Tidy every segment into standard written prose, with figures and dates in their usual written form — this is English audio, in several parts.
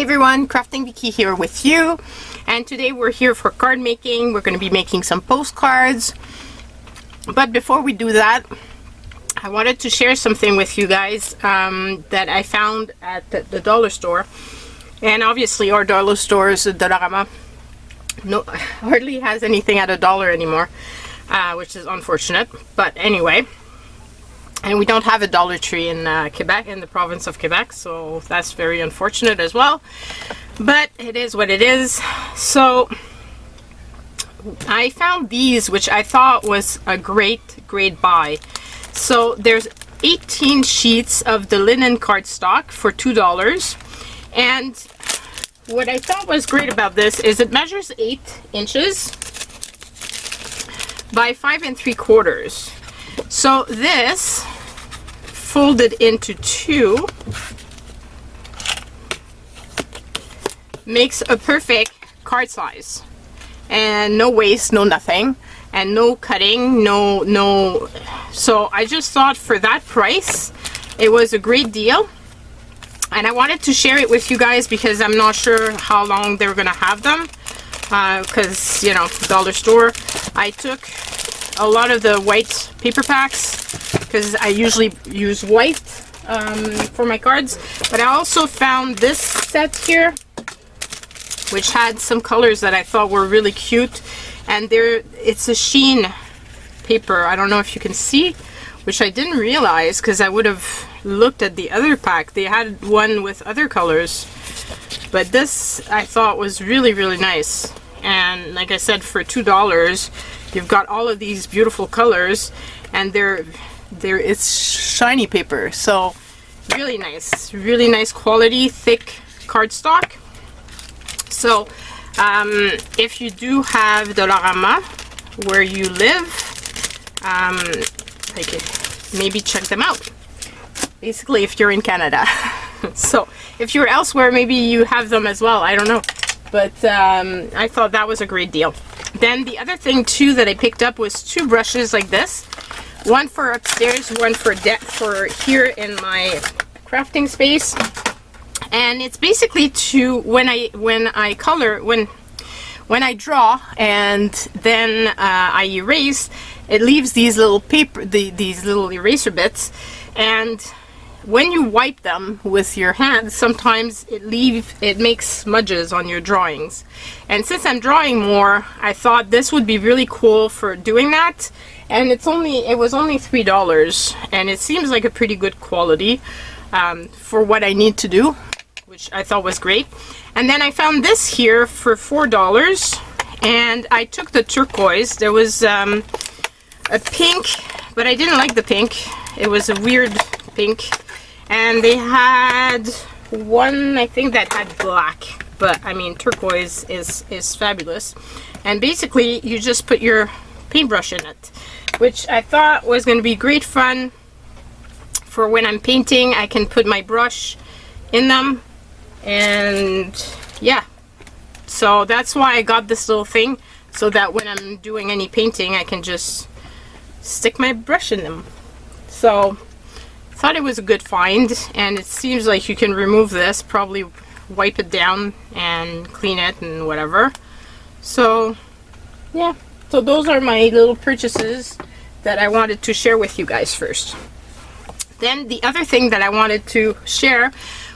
everyone, Crafting Vicky here with you, and today we're here for card making. We're going to be making some postcards, but before we do that, I wanted to share something with you guys that I found at the dollar store. And obviously our dollar store is Dollard-des-ormeaux. No, hardly has anything at $1 anymore, which is unfortunate, but anyway. And we don't have a Dollar Tree in Quebec, in the province of Quebec, so that's very unfortunate as well. But it is what it is. So I found these, which I thought was a great buy. So there's 18 sheets of the linen cardstock for $2. And what I thought was great about this is it measures 8 inches by 5 3/4. So this folded into 2 makes a perfect card size, and no waste, no nothing, and no cutting, no. So I just thought for that price it was a great deal, and I wanted to share it with you guys because I'm not sure how long they're gonna have them, because you know, dollar store. I took a lot of the white paper packs because I usually use white for my cards, but I also found this set here which had some colors that I thought were really cute, and it's a sheen paper. I don't know if you can see, which I didn't realize because I would have looked at the other pack. They had one with other colors, but this I thought was really nice. And like I said, for $2 you've got all of these beautiful colors, and it's shiny paper, so really nice quality, thick cardstock. So if you do have Dollard-des-ormeaux where you live, maybe check them out. Basically, if you're in Canada. So if you're elsewhere, maybe you have them as well, I don't know, but I thought that was a great deal. Then the other thing too that I picked up was 2 brushes like this, one for upstairs, one for here in my crafting space. And it's basically to when I draw and then I erase, it leaves these little these little eraser bits, and when you wipe them with your hands, sometimes it makes smudges on your drawings. And since I'm drawing more, I thought this would be really cool for doing that. And it was only $3, and it seems like a pretty good quality for what I need to do, which I thought was great. And then I found this here for $4, and I took the turquoise. There was a pink, but I didn't like the pink. It was a weird pink. And they had one, I think, that had black, but I mean, turquoise is fabulous. And basically you just put your paintbrush in it, which I thought was going to be great fun for when I'm painting. I can put my brush in them, and yeah, so that's why I got this little thing, so that when I'm doing any painting I can just stick my brush in them. So thought it was a good find, and it seems like you can remove this, probably wipe it down and clean it and whatever. So yeah, so those are my little purchases that I wanted to share with you guys first. Then the other thing that I wanted to share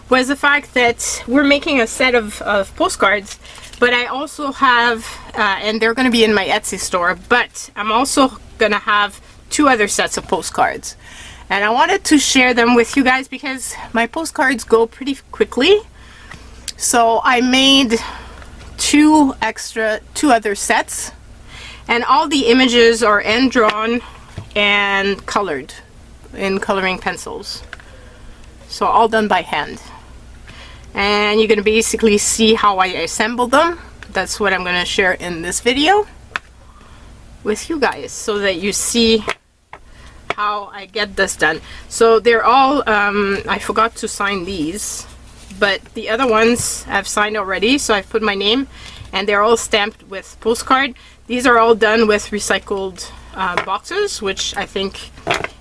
was the fact that we're making a set of postcards, but I also have, and they're going to be in my Etsy store, but I'm also going to have 2 other sets of postcards. And I wanted to share them with you guys because my postcards go pretty quickly. So I made 2 other sets, and all the images are hand drawn and colored in coloring pencils. So all done by hand. And you're going to basically see how I assemble them. That's what I'm going to share in this video with you guys, so that you see how I get this done. So they're all, I forgot to sign these, but the other ones I've signed already, so I've put my name, and they're all stamped with postcard. These are all done with recycled boxes, which I think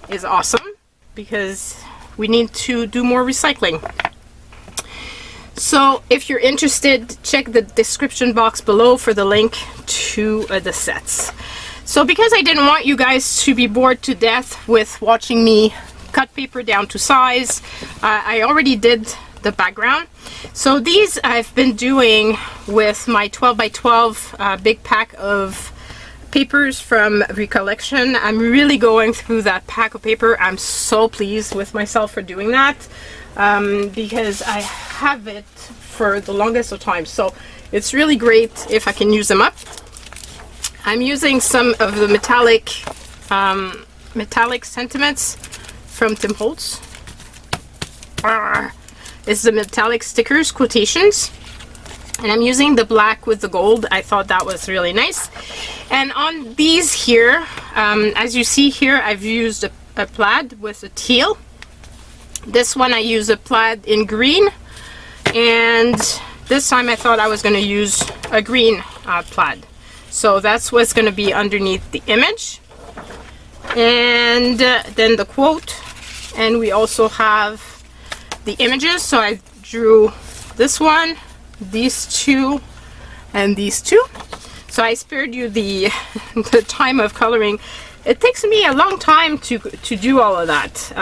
is awesome because we need to do more recycling. So if you're interested, check the description box below for the link to the sets. So because I didn't want you guys to be bored to death with watching me cut paper down to size, I already did the background. So these I've been doing with my 12 by 12 big pack of papers from Recollection. I'm really going through that pack of paper. I'm so pleased with myself for doing that, because I have it for the longest of time. So it's really great if I can use them up. I'm using some of the metallic sentiments from Tim Holtz. It's the metallic stickers quotations, and I'm using the black with the gold. I thought that was really nice. And on these here, as you see here, I've used a plaid with a teal. This one I use a plaid in green, and this time I thought I was going to use a green plaid. So that's what's going to be underneath the image. And then the quote, and we also have the images. So I drew this one, these two, and these two. So I spared you the time of coloring. It takes me a long time to do all of that.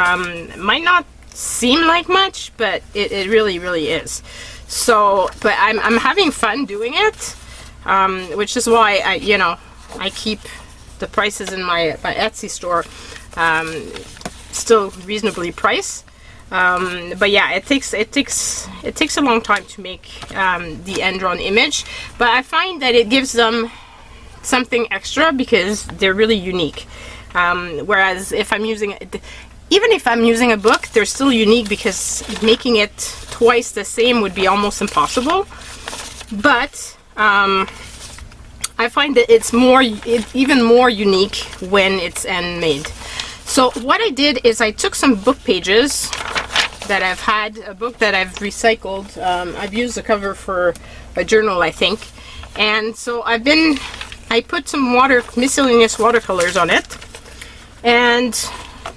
Might not seem like much, but it really is. So, but I'm having fun doing it, which is why I keep the prices in my Etsy store still reasonably priced. But yeah, it takes a long time to make the end drawn image, but I find that it gives them something extra because they're really unique. Whereas if I'm using even if I'm using a book, they're still unique because making it twice the same would be almost impossible. But I find that it's even more unique when it's handmade. So what I did is I took some book pages that I've had, a book that I've recycled. I've used the cover for a journal, I think. And so I put some miscellaneous watercolors on it. And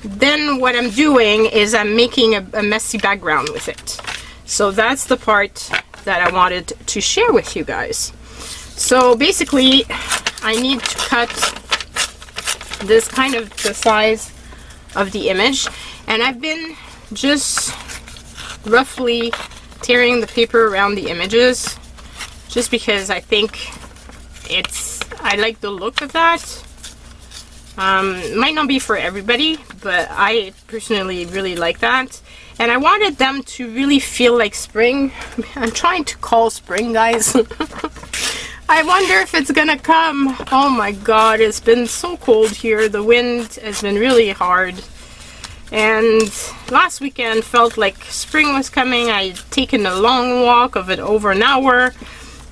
then what I'm doing is I'm making a messy background with it. So that's the part that I wanted to share with you guys. So basically, I need to cut this kind of the size of the image, and I've been just roughly tearing the paper around the images just because I think I like the look of that. Might not be for everybody, but I personally really like that, and I wanted them to really feel like spring. I'm trying to call spring, guys. I wonder if it's gonna come. Oh my god, it's been so cold here. The wind has been really hard, and last weekend felt like spring was coming. I'd taken a long walk of it over an hour,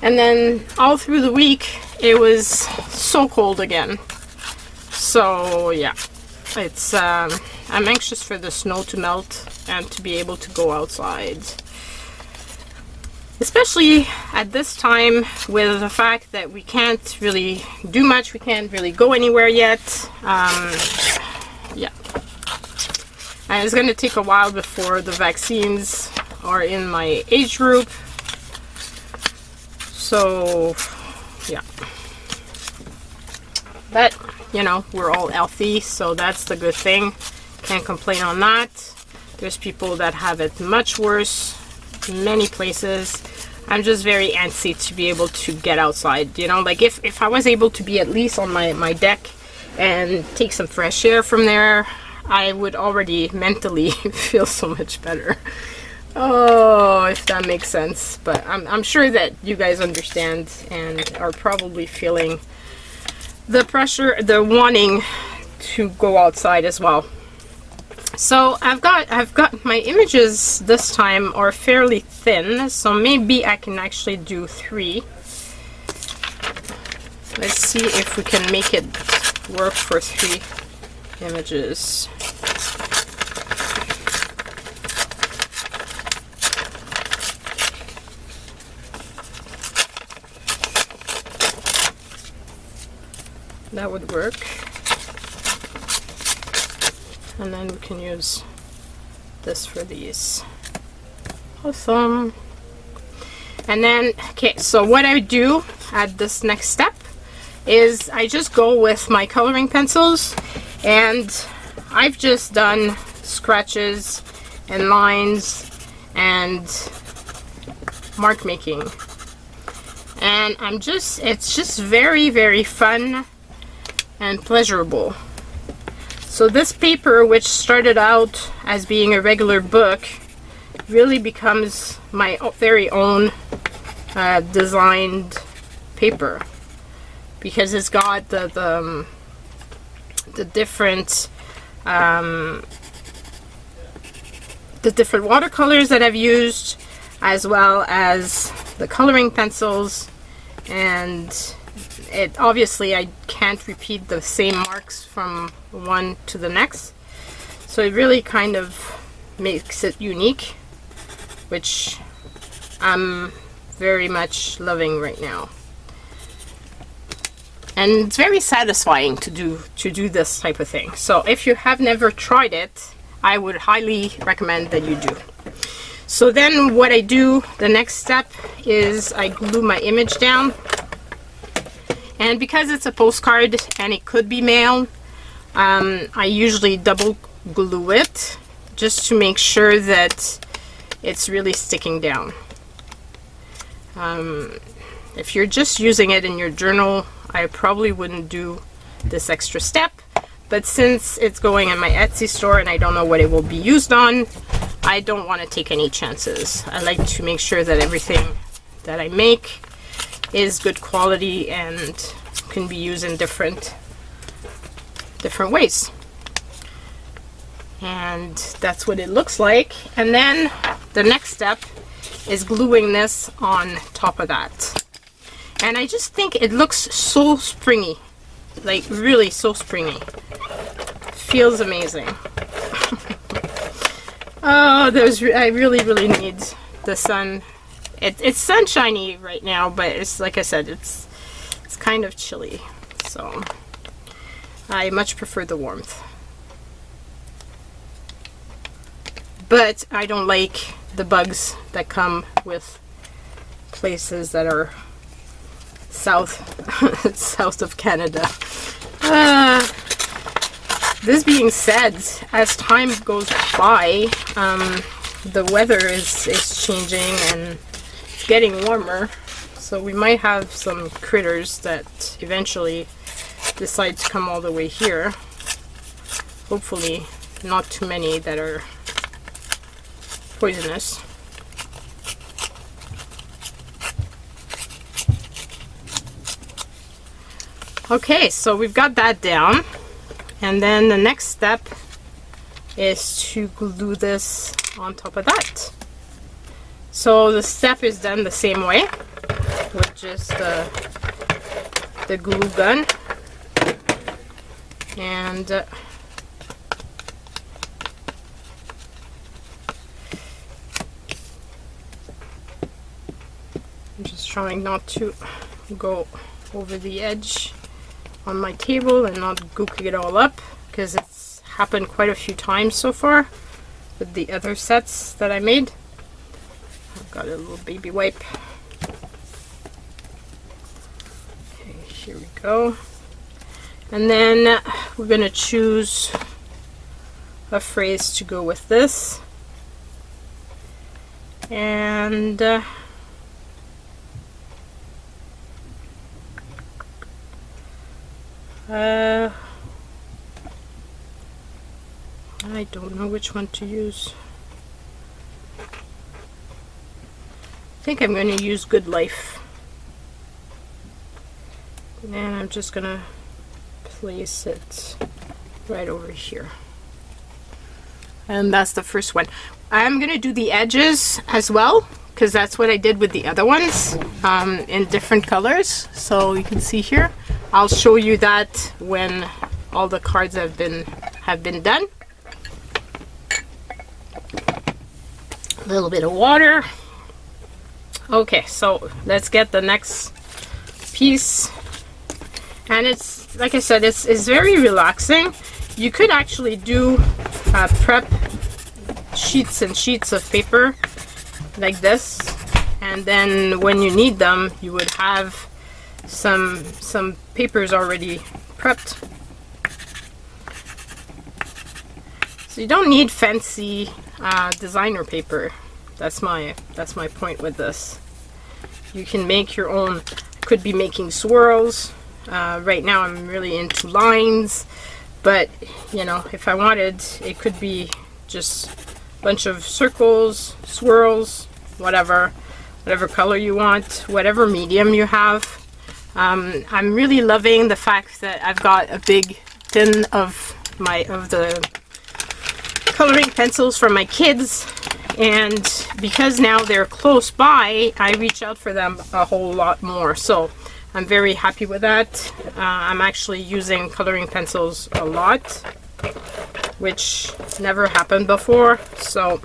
and then all through the week it was so cold again. So yeah, it's I'm anxious for the snow to melt and to be able to go outside, especially at this time with the fact that we can't really do much. We can't really go anywhere yet. Yeah, and it's going to take a while before the vaccines are in my age group. So yeah, but you know, we're all healthy, so that's the good thing. Can't complain on that. There's people that have it much worse in many places. I'm just very antsy to be able to get outside, you know, like if I was able to be at least on my deck and take some fresh air from there, I would already mentally feel so much better. Oh, if that makes sense. But I'm sure that you guys understand and are probably feeling the pressure, the wanting to go outside as well. So I've got my images this time are fairly thin, so maybe I can actually do 3. Let's see if we can make it work for 3 images. That would work. And then we can use this for these. Awesome. And then, okay, so what I do at this next step is I just go with my coloring pencils, and I've just done scratches and lines and mark making. And it's just very, very fun and pleasurable. So this paper, which started out as being a regular book, really becomes my very own designed paper, because it's got the different watercolors that I've used, as well as the coloring pencils, and it obviously I can't repeat the same marks from one to the next, so it really kind of makes it unique, which I'm very much loving right now. And it's very satisfying to do this type of thing. So if you have never tried it, I would highly recommend that you do. So then what I do, the next step, is I glue my image down. And because it's a postcard and it could be mailed, I usually double glue it just to make sure that it's really sticking down. If you're just using it in your journal, I probably wouldn't do this extra step, but since it's going in my Etsy store and I don't know what it will be used on, I don't want to take any chances. I like to make sure that everything that I make is good quality and can be used in different ways. And that's what it looks like. And then the next step is gluing this on top of that. And I just think it looks so springy, like really so springy. Feels amazing. Oh, I really need the sun. It's sunshiny right now, but it's like I said, it's kind of chilly, so I much prefer the warmth. But I don't like the bugs that come with places that are south of Canada. This being said, as time goes by, the weather is changing and it's getting warmer, so we might have some critters that eventually decide to come all the way here. Hopefully not too many that are poisonous. Okay, so we've got that down, and then the next step is to glue this on top of that. So the step is done the same way with just the glue gun, and I'm just trying not to go over the edge on my table and not gooking it all up, because it's happened quite a few times so far with the other sets that I made. I've got a little baby wipe. Okay, here we go. And then we're going to choose a phrase to go with this. And I don't know which one to use. I think I'm going to use Good Life. And I'm just going to place it right over here. And that's the first one. I'm going to do the edges as well, because that's what I did with the other ones, in different colors. So you can see here. I'll show you that when all the cards have been done. A little bit of water. Okay, so let's get the next piece. And it's, like I said, it's very relaxing. You could actually do prep sheets and sheets of paper like this and then when you need them, you would have some papers already prepped. So you don't need fancy designer paper. That's my point with this. You can make your own. Could be making swirls. Right now I'm really into lines, but you know, if I wanted, it could be just a bunch of circles, swirls, whatever color you want, whatever medium you have. I'm really loving the fact that I've got a big tin of the coloring pencils for my kids, and because now they're close by, I reach out for them a whole lot more. So I'm very happy with that. I'm actually using coloring pencils a lot, which never happened before, so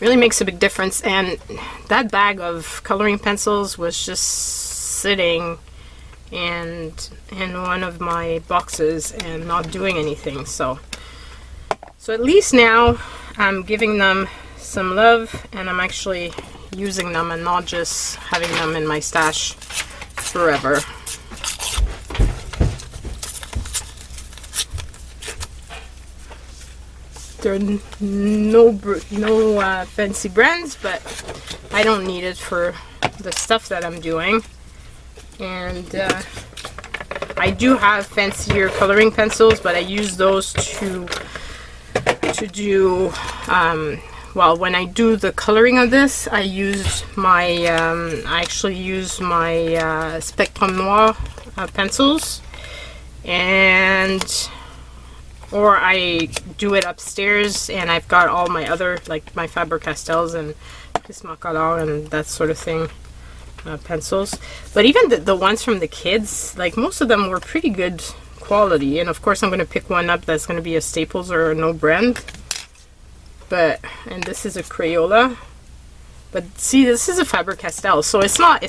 really makes a big difference. And that bag of coloring pencils was just sitting in one of my boxes and not doing anything. So at least now I'm giving them some love, and I'm actually using them and not just having them in my stash forever. There are no fancy brands, but I don't need it for the stuff that I'm doing. And I do have fancier coloring pencils, but I use those to do well, when I do the coloring of this, I use my I actually use my Spectrum Noir pencils, or I do it upstairs, and I've got all my other, like my Faber-Castells and Prismacolor and that sort of thing, pencils. But even the ones from the kids, like most of them were pretty good quality. And of course I'm going to pick one up that's going to be a Staples or a no brand. And this is a Crayola. But see, this is a Faber-Castell, so it's not,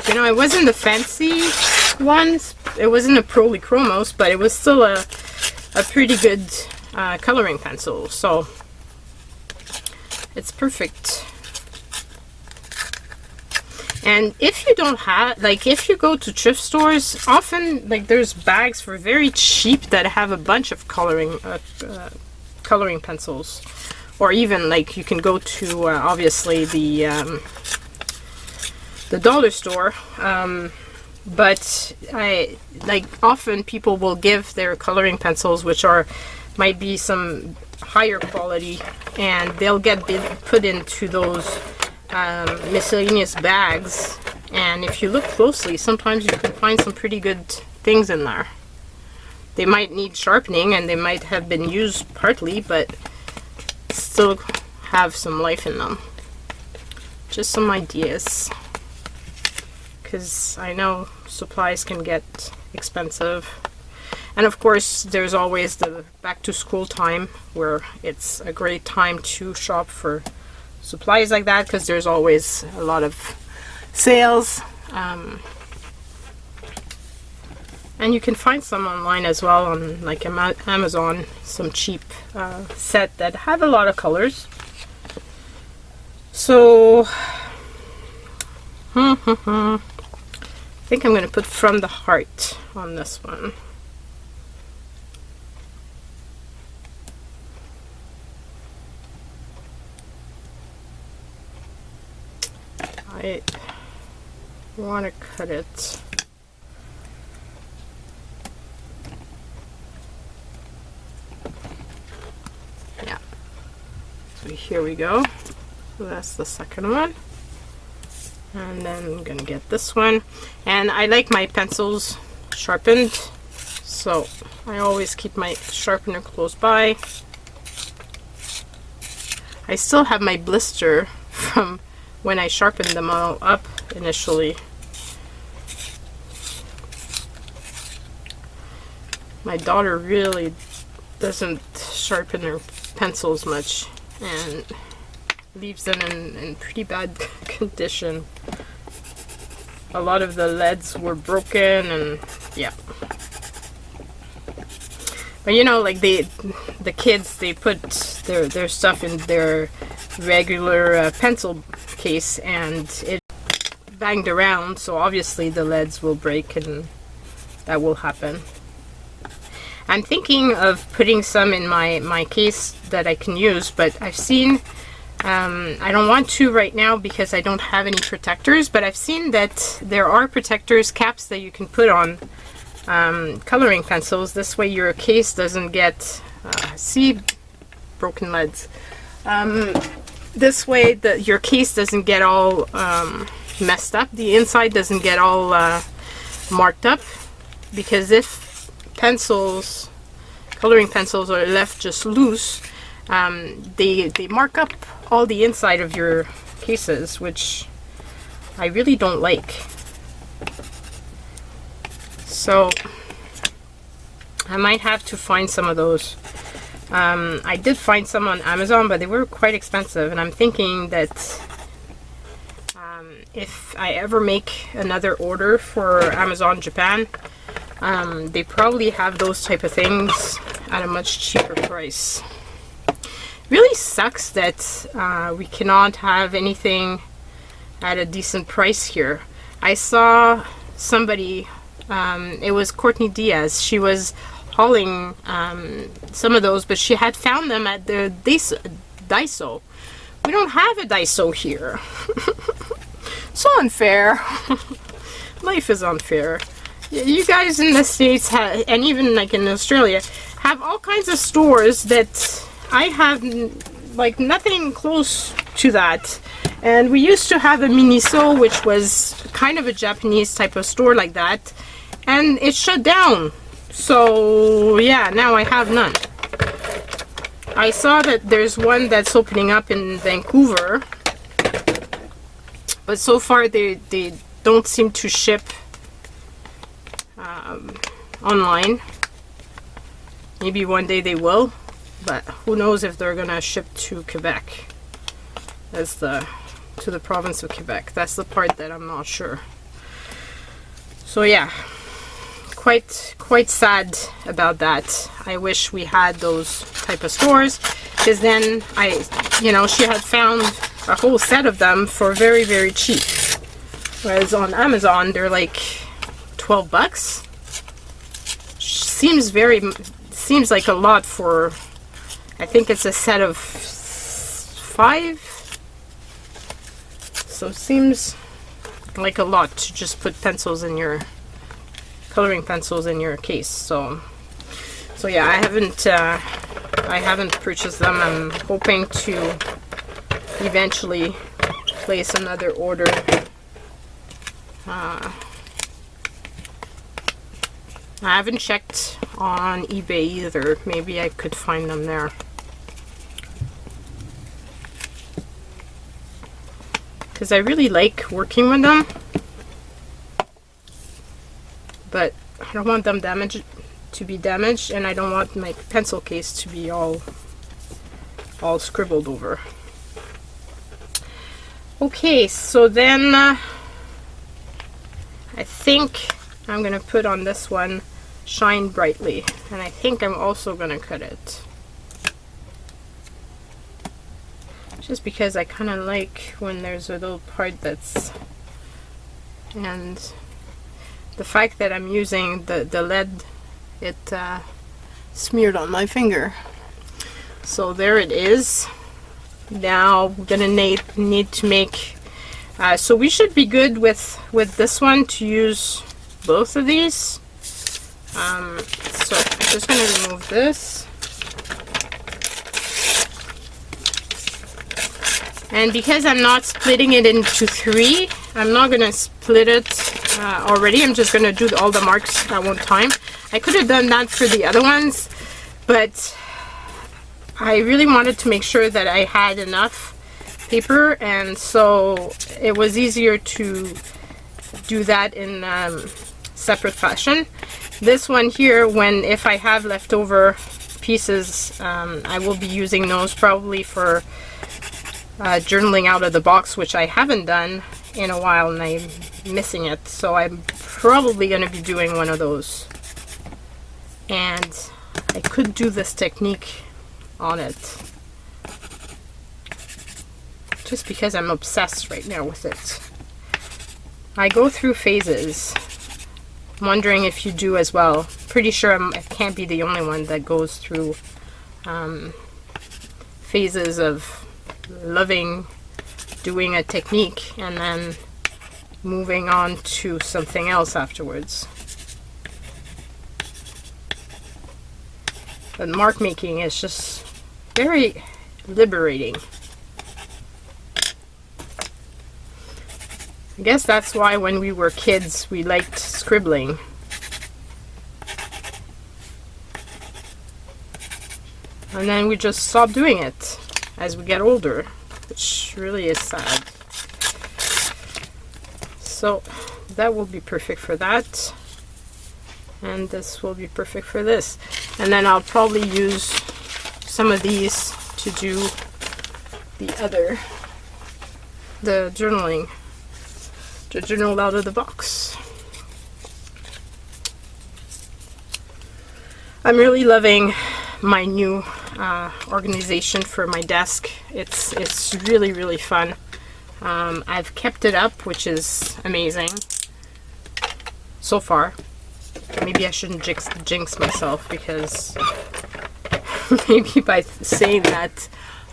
you know, it wasn't the fancy ones. It wasn't a Polychromos, but it was still a pretty good coloring pencil. So it's perfect. And if you don't have, like, if you go to thrift stores, often, like, there's bags for very cheap that have a bunch of coloring pencils. Or even, like, you can go to, obviously, the dollar store. But often people will give their coloring pencils, which might be some higher quality, and they'll get put into those miscellaneous bags. And if you look closely, sometimes you can find some pretty good things in there. They might need sharpening, and they might have been used partly, but still have some life in them. Just some ideas, because I know supplies can get expensive. And of course there's always the back to school time, where it's a great time to shop for supplies like that, because there's always a lot of sales. And you can find some online as well on, like, Amazon, some cheap set that have a lot of colors. So I think I'm going to put From the Heart on this one. I want to cut it. Yeah. So here we go. So that's the second one. And then I'm gonna get this one. And I like my pencils sharpened, so I always keep my sharpener close by. I still have my blister from when I sharpened them all up initially. My daughter really doesn't sharpen her pencils much and leaves them in pretty bad condition. A lot of the leads were broken, and yeah. But you know, like the kids, they put their stuff in their regular pencil case, and it banged around, so obviously the leads will break and that will happen. I'm thinking of putting some in my case that I can use, but I've seen, I don't want to right now because I don't have any protectors, but I've seen that there are protectors, caps that you can put on coloring pencils. This way your case doesn't get, see, broken leads. This way your case doesn't get all messed up. The inside doesn't get all marked up, because if coloring pencils are left just loose, they mark up all the inside of your cases, which I really don't like. So I might have to find some of those. I did find some on Amazon, but they were quite expensive, and I'm thinking that if I ever make another order for Amazon Japan, they probably have those type of things at a much cheaper price. Really sucks that we cannot have anything at a decent price here. I saw somebody, it was Courtney Diaz, she was hauling some of those, but she had found them at the Daiso. We don't have a Daiso here. So unfair. Life is unfair. You guys in the States have, and even like in Australia, have all kinds of stores that I have like nothing close to that. And we used to have a Miniso, which was kind of a Japanese type of store like that, and it shut down. So yeah, now I have none. I saw that there's one that's opening up in Vancouver, but so far they don't seem to ship online. Maybe one day they will, but who knows if they're gonna ship to Quebec, to the province of Quebec. That's the part that I'm not sure. So yeah, quite sad about that. I wish we had those type of stores, because then she had found a whole set of them for very, very cheap, whereas on Amazon they're like 12 bucks. Seems like a lot for, I think it's a set of 5, so it seems like a lot to just put coloring pencils in your case. So yeah, I haven't purchased them. I'm hoping to eventually place another order. I haven't checked on eBay either. Maybe I could find them there. Because I really like working with them, but I don't want them to be damaged, and I don't want my pencil case to be all scribbled over. Okay, so then I think I'm gonna put on this one Shine Brightly, and I think I'm also gonna cut it, just because I kind of like when there's a little part that's, and the fact that I'm using the lead, it smeared on my finger. So there it is. Now we're gonna need to make, so we should be good with this one to use both of these. So I'm just going to remove this, and because I'm not splitting it into 3, I'm not going to split it already. I'm just going to do all the marks at one time. I could have done that for the other ones, but I really wanted to make sure that I had enough paper, and so it was easier to do that in separate fashion. This one here, if I have leftover pieces, I will be using those probably for journaling out of the box, which I haven't done in a while and I'm missing it, so I'm probably going to be doing one of those. And I could do this technique on it. just because I'm obsessed right now with it. I go through phases. I'm wondering if you do as well. Pretty sure I can't be the only one that goes through phases of loving doing a technique and then moving on to something else afterwards. But mark making is just very liberating. I guess that's why when we were kids we liked scribbling. And then we just stop doing it as we get older, which really is sad. So that will be perfect for that. And this will be perfect for this. And then I'll probably use some of these to do the journaling, to journal out of the box. I'm really loving my new organization for my desk. It's really, really fun. I've kept it up, which is amazing so far. Maybe I shouldn't jinx myself, because maybe by saying that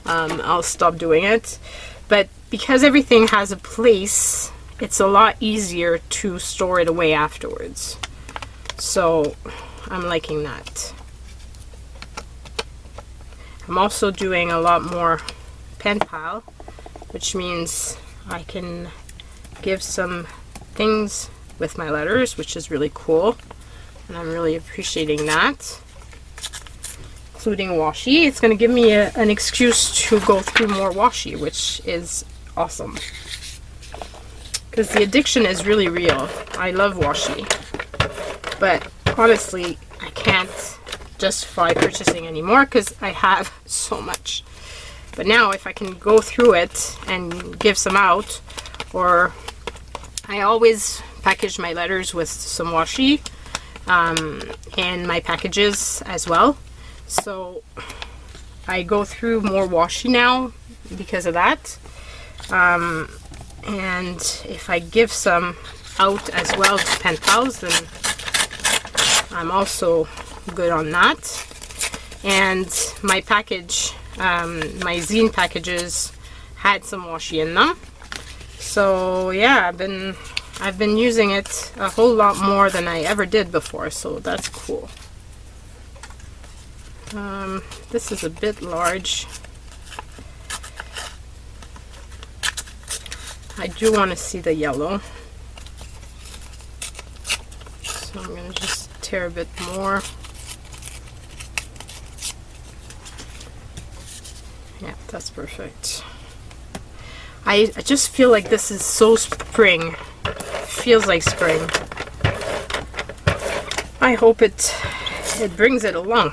I'll stop doing it. But because everything has a place, it's a lot easier to store it away afterwards. So I'm liking that. I'm also doing a lot more pen pal, which means I can give some things with my letters, which is really cool. And I'm really appreciating that. Including washi. It's going to give me an excuse to go through more washi, which is awesome. Because the addiction is really real. I love washi. But honestly, I can't justify purchasing anymore because I have so much. But now if I can go through it and give some out, or I always package my letters with some washi in my packages as well. So I go through more washi now because of that. And if I give some out as well to pen pals, then I'm also good on that. And my package, my zine packages had some washi in them. So yeah, I've been using it a whole lot more than I ever did before, so that's cool. This is a bit large. I do want to see the yellow, so I'm going to just tear a bit more. Yeah, that's perfect. I just feel like this is so spring. Feels like spring. I hope it brings it along.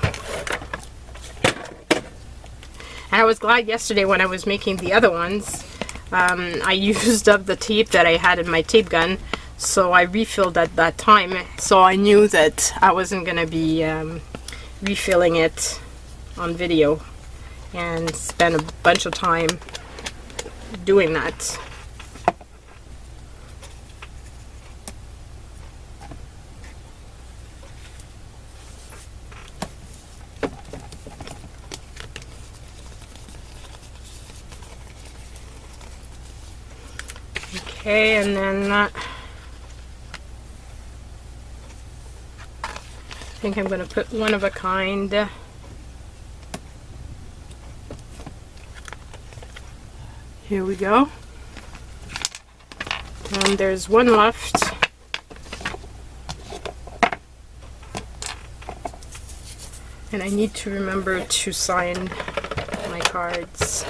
And I was glad yesterday when I was making the other ones, I used up the tape that I had in my tape gun, so I refilled at that time. So I knew that I wasn't going to be refilling it on video and spend a bunch of time doing that. Okay, and then I think I'm going to put one of a kind. Here we go. And there's one left. And I need to remember to sign my cards.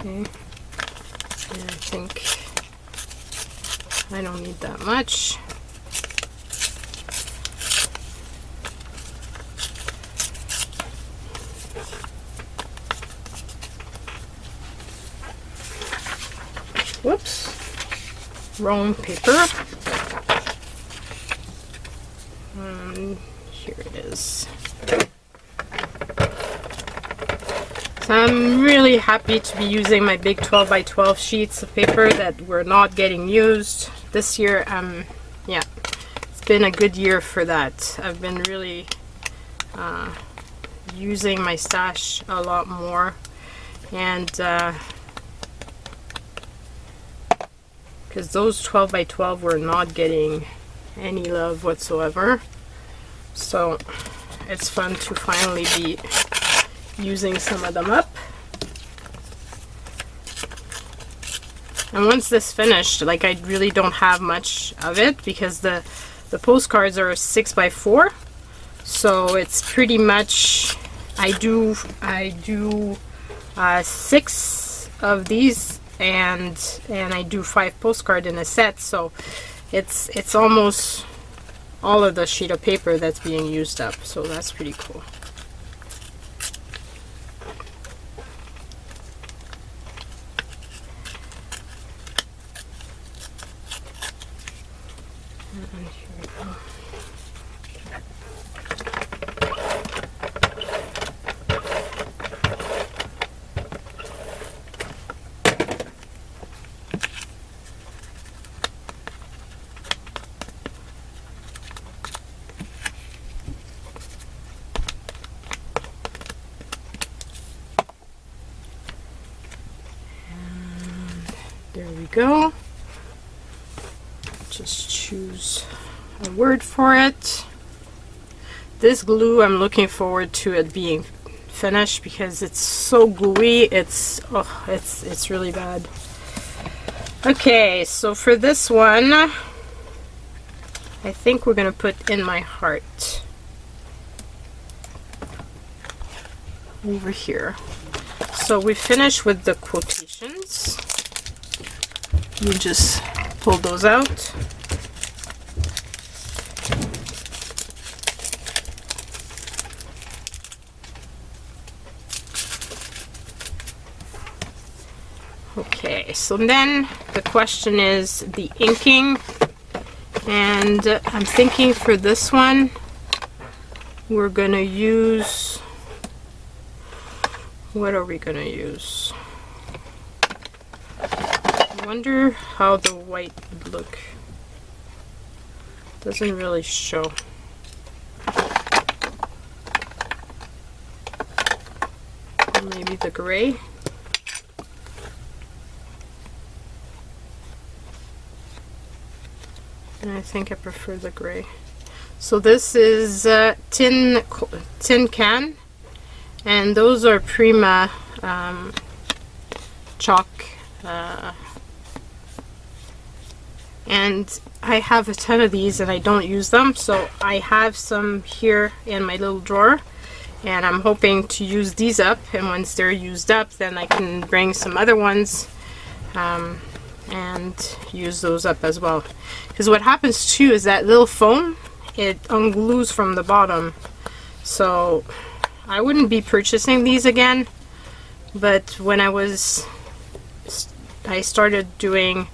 Okay, and I think I don't need that much. Whoops, wrong paper. Here it is. So I'm really happy to be using my big 12 by 12 sheets of paper that were not getting used this year. Yeah, it's been a good year for that. I've been really using my stash a lot more, and because those 12 by 12 were not getting any love whatsoever, so it's fun to finally be using some of them up. And once this finished, like, I really don't have much of it because the postcards are 6 by 4, so it's pretty much I do 6 of these, and I do 5 postcard in a set, so it's almost all of the sheet of paper that's being used up, so that's pretty cool. There we go. Just choose a word for it. This glue, I'm looking forward to it being finished because it's so gooey. It's really bad. Okay, so for this one, I think we're gonna put in my heart over here. So we finished with the quotations. You just pull those out. Okay, so then the question is the inking, and I'm thinking for this one we're gonna use, what are we gonna use? I wonder how the white would look. Doesn't really show. Maybe the gray. And I think I prefer the gray. So this is tin can, and those are Prima chalk. And I have a ton of these and I don't use them, so I have some here in my little drawer, and I'm hoping to use these up, and once they're used up then I can bring some other ones and use those up as well. Because what happens too is that little foam, it unglues from the bottom, so I wouldn't be purchasing these again. But when I started doing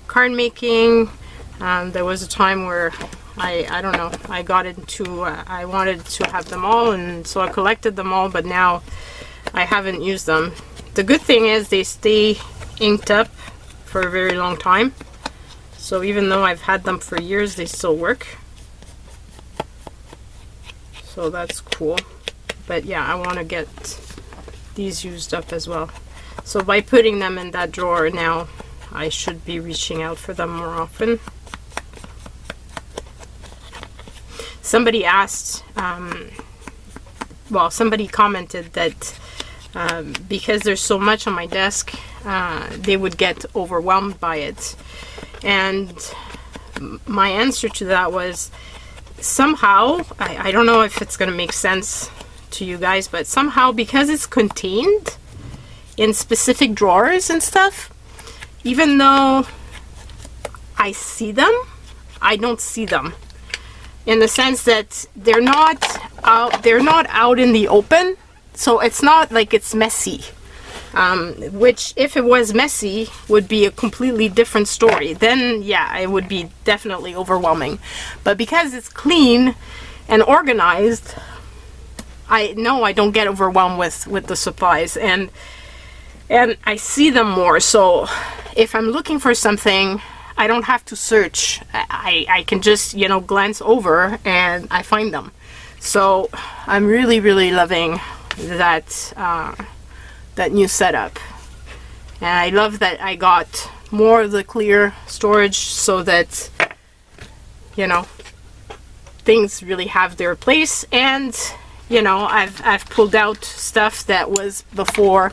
card making, there was a time where I don't know, I got into I wanted to have them all, and so I collected them all, but now I haven't used them. The good thing is they stay inked up for a very long time, so even though I've had them for years, they still work, so that's cool. But yeah, I want to get these used up as well, so by putting them in that drawer now, I should be reaching out for them more often. Somebody asked, well, somebody commented that because there's so much on my desk, they would get overwhelmed by it. And my answer to that was, somehow, I don't know if it's going to make sense to you guys, but somehow, because it's contained in specific drawers and stuff, even though I see them, I don't see them, in the sense that they're not out in the open, so it's not like it's messy. which if it was messy would be a completely different story. Then yeah, it would be definitely overwhelming. But because it's clean and organized, I know I don't get overwhelmed with the supplies, and I see them more. So if I'm looking for something, I don't have to search. I can just, you know, glance over and I find them. So I'm really, really loving that that new setup. And I love that I got more of the clear storage so that, you know, things really have their place. And, you know, I've pulled out stuff that was before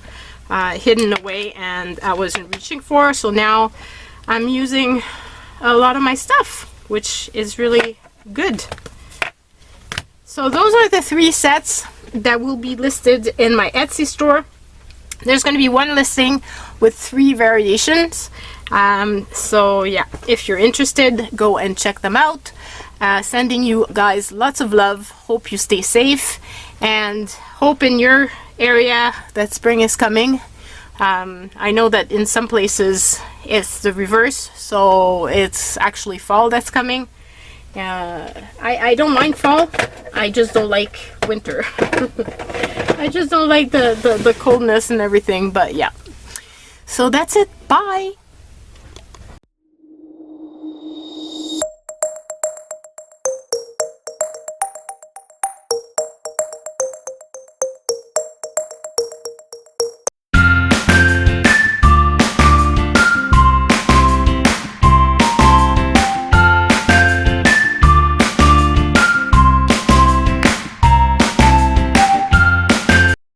hidden away and I wasn't reaching for. So now I'm using a lot of my stuff, which is really good. So those are the 3 sets that will be listed in my Etsy store. There's going to be one listing with 3 variations. So yeah, if you're interested, go and check them out. Sending you guys lots of love. Hope you stay safe, and hope in your area that spring is coming. I know that in some places it's the reverse, so it's actually fall that's coming. I don't mind fall, I just don't like winter. I just don't like the coldness and everything, but yeah. So that's it, bye!